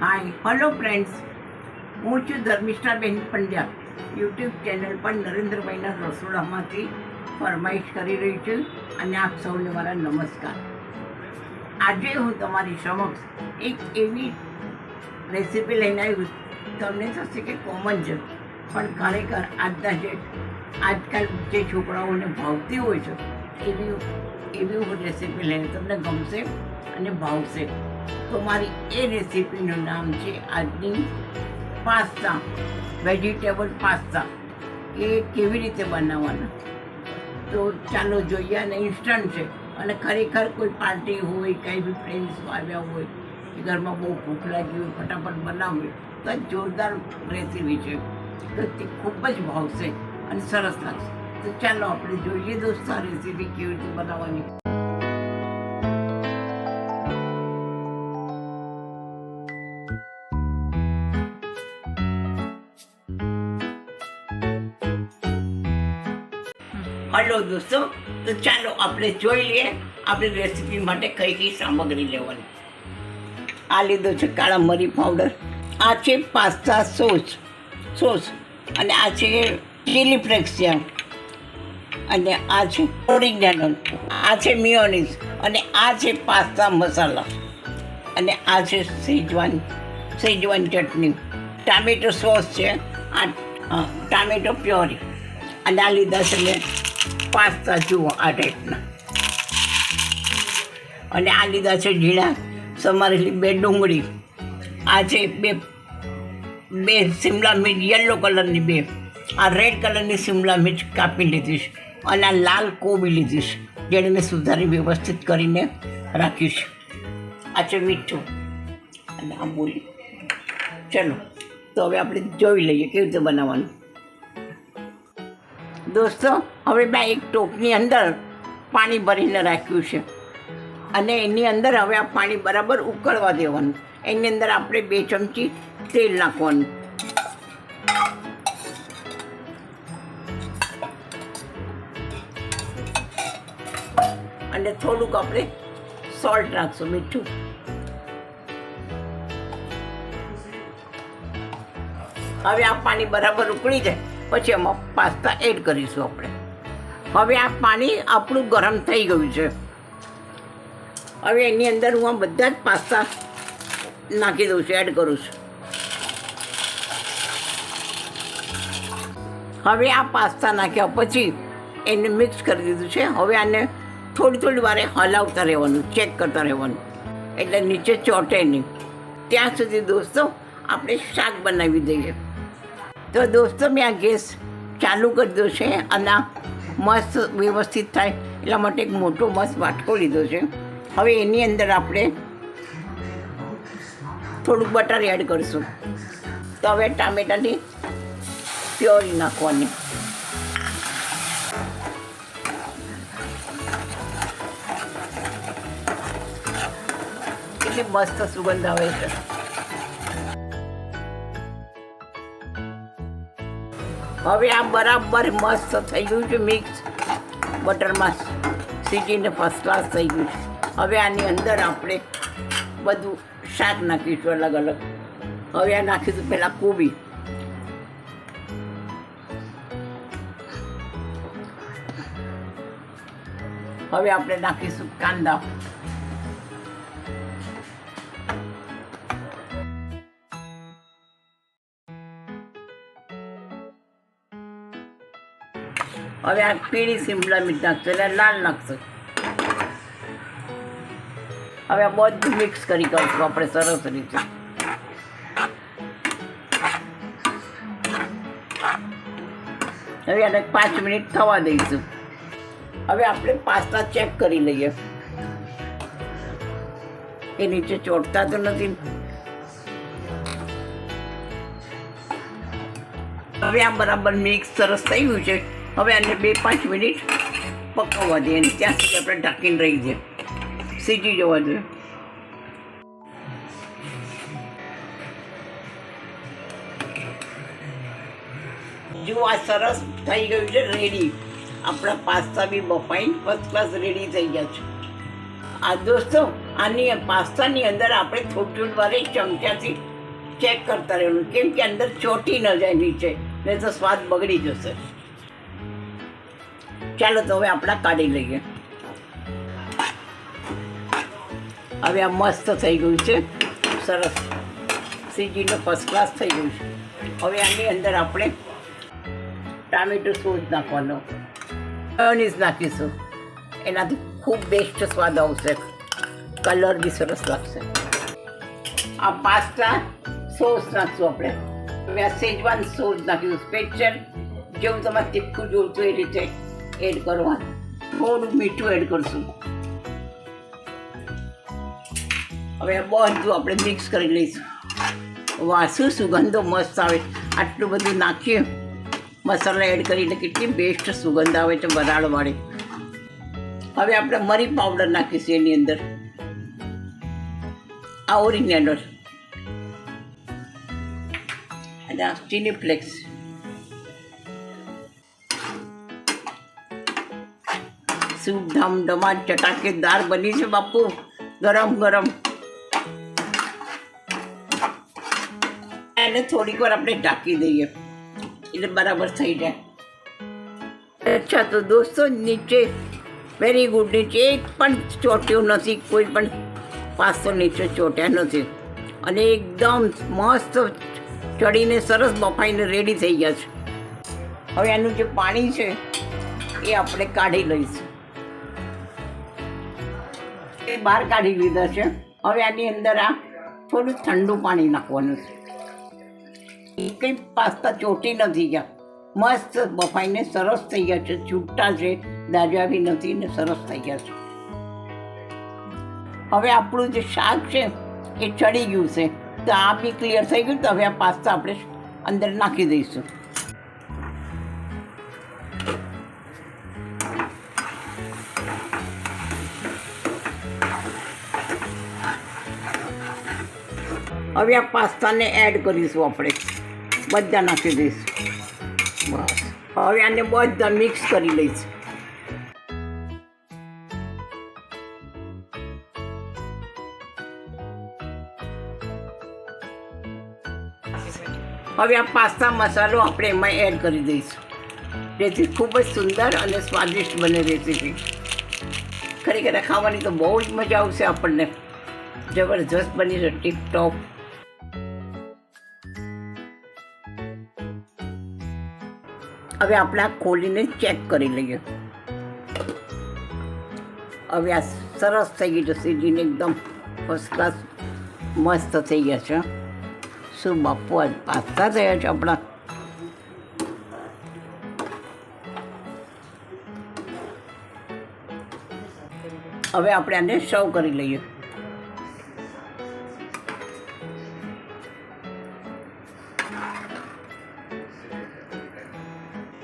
Hi hello friends, હું છું ધર્મિષ્ઠાબેન Pandya. YouTube channel પર નરેન્દ્રભાઈના રસોડામાંથી ફરમાઈશ કરી રહી છું અને આપ સૌને મારા નમસ્કાર। આજે હું તમારી સમક્ષ એક એવી રેસીપી લઈને આવી, તમને થશે કે કોમન છે, પણ ખરેખર આજકાલ જે છોકરાઓને ભાવતી હોય છે એવી હું રેસીપી લઈને તમને ગમશે અને ભાવશે। તો મારી એ રેસીપીનું નામ છે આજની પાસ્તા, વેજીટેબલ પાસ્તા। એ કેવી રીતે બનાવવાના તો ચાલો જોઈએ। અને ઇન્સ્ટન્ટ છે અને ખરેખર કોઈ પાર્ટી હોય, કંઈ બી ફ્રેન્ડ્સ આવ્યા હોય કે ઘરમાં બહુ ભૂખ લાગી હોય, ફટાફટ બનાવવી તો આ જોરદાર રેસીપી છે, તો તે ખૂબ જ ભાવશે અને સરસ લાગશે। તો ચાલો આપણે જોઈએ દોસ્તો આ રેસીપી કેવી રીતે બનાવવાની। હલો દોસ્તો, તો ચાલો આપણે જોઈ લઈએ આપણી રેસીપી માટે કઈ કઈ સામગ્રી લેવાની। આ લીધો છે કાળા મરી પાવડર, આ છે પાસ્તા સોસ અને આ છે ચીલી ફ્લેક્સ છે, અને આ છે ઓરિગેનો, આ છે મિયોનીઝ, અને આ છે પાસ્તા મસાલા, અને આ છે સેજવાન ચટણી, ટામેટો સોસ છે, આ ટામેટો પ્યોરી, અને આ લીધા છે મેં પાસ્તા, જુઓ આ ટાઈપના, અને આ લીધા છે ઝીણા સમારેલી 2 ડુંગળી, આ છે બે શિમલા મિર્ચ યલો કલરની, 2 આ રેડ કલરની શિમલા મિર્ચ કાપી લીધી છે, અને આ લાલ કોબી લીધી છે જેને મેં સુધારી વ્યવસ્થિત કરીને રાખ્યું છે, આ છે મીઠું અને આ બોલી। ચલો તો હવે આપણે જોઈ લઈએ કેવી રીતે બનાવવાનું। દોસ્તો, હવે મેં એક ટોપની અંદર પાણી ભરીને રાખ્યું છે, અને એની અંદર હવે આ પાણી બરાબર ઉકળવા દેવાનું। એની અંદર આપણે 2 ચમચી તેલ નાખવાનું, અને થોડુંક આપણે સોલ્ટ નાખશું, મીઠું, હવે આ પાણી બરાબર ઉકળી જાય પછી એમાં પાસ્તા એડ કરીશું આપણે। હવે આ પાણી આપણું ગરમ થઈ ગયું છે, હવે એની અંદર હું આ બધા જ પાસ્તા નાખી દઉં છું, એડ કરું છું। હવે આ પાસ્તા નાખ્યા પછી એને મિક્સ કરી દીધું છે। હવે આને થોડી વારે હલાવતા રહેવાનું, ચેક કરતા રહેવાનું, એટલે નીચે ચોંટે નહીં। ત્યાં સુધી દોસ્તો આપણે શાક બનાવી દઈએ। તો દોસ્તો, મેં આ ગેસ ચાલુ કરી દીધો છે, અને મસ્ત વ્યવસ્થિત થાય એટલા માટે એક મોટો મસ્ત વાટકો લીધો છે। હવે એની અંદર આપણે થોડુંક બટર એડ કરીશું। તો હવે ટામેટાની પ્યોરી નાખવાની, કેટલી મસ્ત સુગંધ આવે છે। હવે આ બરાબર મસ્ત થઈ ગયું છે, મિક્સ બટરમાં સીટીને ફર્સ્ટ ક્લાસ થઈ ગયું છે। હવે આની અંદર આપણે બધું શાક નાખીશું અલગ અલગ। હવે આ નાખીશું પહેલાં કોબી, હવે આપણે નાખીશું કાંદા, હવે આ પીળી શિમલા મિર્ચ નાખશું, એટલે લાલ નાખશું। હવે આ બધું મિક્સ કરી કરીશું આપણે સરસ રીતે। હવે આને 5 મિનિટ થવા દઈશું। હવે આપણે પાસ્તા ચેક કરી લઈએ, એ નીચે ચોંટતા તો નથી। હવે આ બરાબર મિક્સ સરસ થઈ ગયું છે। હવે આને 2-5 મિનિટ પકવવા દઈએ, અને ત્યાં સુધી આપણે ઢાંકીને રહી જઈએ, સીજી જવા જોઈએ। જો આ સરસ થઈ ગયું છે, રેડી। આપણા પાસ્તા બી બફાઈને ફર્સ્ટ ક્લાસ રેડી થઈ ગયા છે। આ દોસ્તો, આની પાસ્તાની અંદર આપણે થોડું વારે ચમચાથી ચેક કરતા રહેવાનું, કેમ કે અંદર ચોટી ન જાય નીચે, નહીં તો સ્વાદ બગડી જશે. ચાલો તો હવે આપણા કાઢી લઈએ. હવે આ મસ્ત થઈ ગયું છે, સરસ સીજીનો ફર્સ્ટ ક્લાસ થઈ ગયું છે. હવે આની અંદર આપણે ટામેટો સોસ નાખવાનો, મેયોનીઝ નાખીશું, એનાથી ખૂબ બેસ્ટ સ્વાદ આવશે, કલર બી સરસ લાગશે. આ પાસ્તા સોસ નાખશું આપણે. મેં આ શેજવાન સોસ નાખ્યું સ્પેશિયલ, જેવું તમારે તીખું જોઈતું એ રીતે એડ કરવાનું. થોડું મીઠું એડ કરશું. હવે બધું આપણે મિક્સ કરી લઈશું. વાહ, શું સુગંધો મસ્ત આવે! આટલું બધું નાખીએ, મસાલા એડ કરીને કેટલી બેસ્ટ સુગંધ આવે છે વરાળવાળી. હવે આપણે મરી પાવડર નાખીશું એની અંદર, આ ઓરિગેનો અને આ ચીલી ફ્લેક્સ. શું ધમધમાટ ચટાકેદાર બની છે બાપુ, ગરમ ગરમ. એને થોડીક વાર આપણે ઢાંકી દઈએ એટલે બરાબર થઈ જાય. અચ્છા, તો દોસ્તો નીચે વેરી ગુડ, નીચે એક પણ ચોટ્યો નથી, કોઈ પણ પાસ્તો નીચે ચોટ્યા નથી અને એકદમ મસ્ત ચડીને સરસ બફાઈને રેડી થઈ ગયા છે. હવે આનું જે પાણી છે એ આપણે કાઢી લઈશું. એ બહાર કાઢી લીધા છે. હવે આની અંદર આ થોડું ઠંડુ પાણી નાખવાનું છે. કંઈ પાસ્તા ચોટી નથી ગયા, મસ્ત બફાઈને સરસ થઈ ગયા છે, છૂટા છે, દાજા બી નથી ને સરસ થઈ ગયા છે. હવે આપણું જે શાક છે એ ચડી ગયું છે, તો આ બી ક્લિયર થઈ ગયું. તો હવે આ પાસ્તા આપણે અંદર નાખી દઈશું. હવે આ પાસ્તાને એડ કરીશું, આપણે બધા નાખી દઈશું. બસ, હવે આને બધા મિક્સ કરી લઈશું. હવે આ પાસ્તા મસાલો આપણે એમાં એડ કરી દઈશું, જેથી ખૂબ જ સુંદર અને સ્વાદિષ્ટ બને રેસીપી. ખરેખર ખાવાની તો બહુ જ મજા આવશે આપણને, જબરજસ્ત બની છે, ટીપટોપ. હવે આપણે આ ખોલીને ચેક કરી લઈએ. હવે આ સરસ થઈ ગઈ છે, સીજીને એકદમ ફર્સ્ટ ક્લાસ મસ્ત થઈ ગયા છે. શું બાપુ, આજ પાસ્તા થયા છે આપણા. હવે આપણે આને સર્વ કરી લઈએ.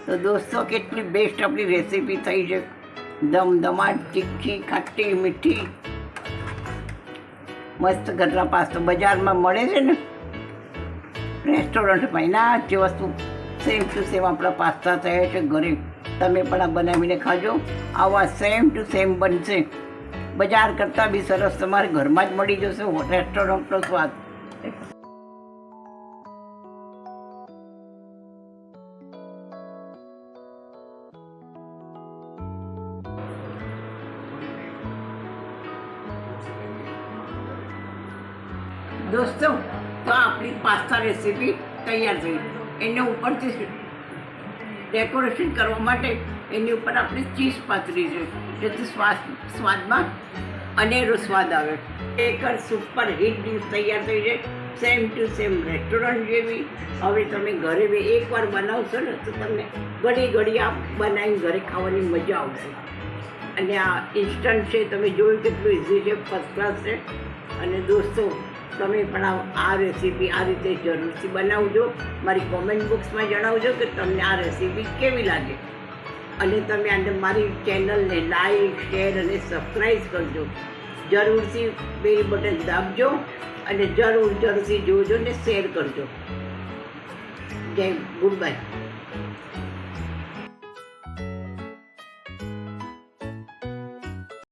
તો દોસ્તો, કેટલી બેસ્ટ આપણી રેસીપી થઈ છે, ધમધમાટ, તીખી, ખાટી, મીઠી, મસ્ત ગટરા પાસ્તો બજારમાં મળે છે ને રેસ્ટોરન્ટમાં, એના જે વસ્તુ સેમ ટુ સેમ આપણા પાસ્તા થયા છે ઘરે. તમે પણ આ બનાવીને ખાજો, આવા સેમ ટુ સેમ બનશે. બજાર કરતાં બી સરસ તમારે ઘરમાં જ મળી જશે રેસ્ટોરન્ટનો સ્વાદ. દોસ્તો, તો આપણી પાસ્તા રેસીપી તૈયાર થઈ. એને ઉપરથી ડેકોરેશન કરવા માટે એની ઉપર આપણે ચીઝ પાથરી છે, જેથી સ્વાદમાં અનેરો સ્વાદ આવે. એક સુપર હિટ ડિશ તૈયાર થઈ છે, સેમ ટુ સેમ રેસ્ટોરન્ટ જેવી. હવે તમે ઘરે બી એકવાર બનાવશો ને તો તમને ઘડી ઘડી આ બનાવીને ઘરે ખાવાની મજા આવશે. અને આ ઇન્સ્ટન્ટ છે, તમે જોયું કેટલું ઇઝી છે, ફર્સ્ટ ક્લાસ છે. અને દોસ્તો, તમે પણ આ રેસીપી આ રીતે જરૂરથી બનાવજો. મારી કોમેન્ટ બોક્સમાં જણાવજો કે તમને આ રેસીપી કેવી લાગે. અને તમે આને મારી ચેનલને લાઈક, શેર અને સબસ્ક્રાઈબ કરજો. જરૂરથી બેલ બટન દાબજો અને જરૂરથી જોજો ને શેર કરજો. જય ગુડ બાય.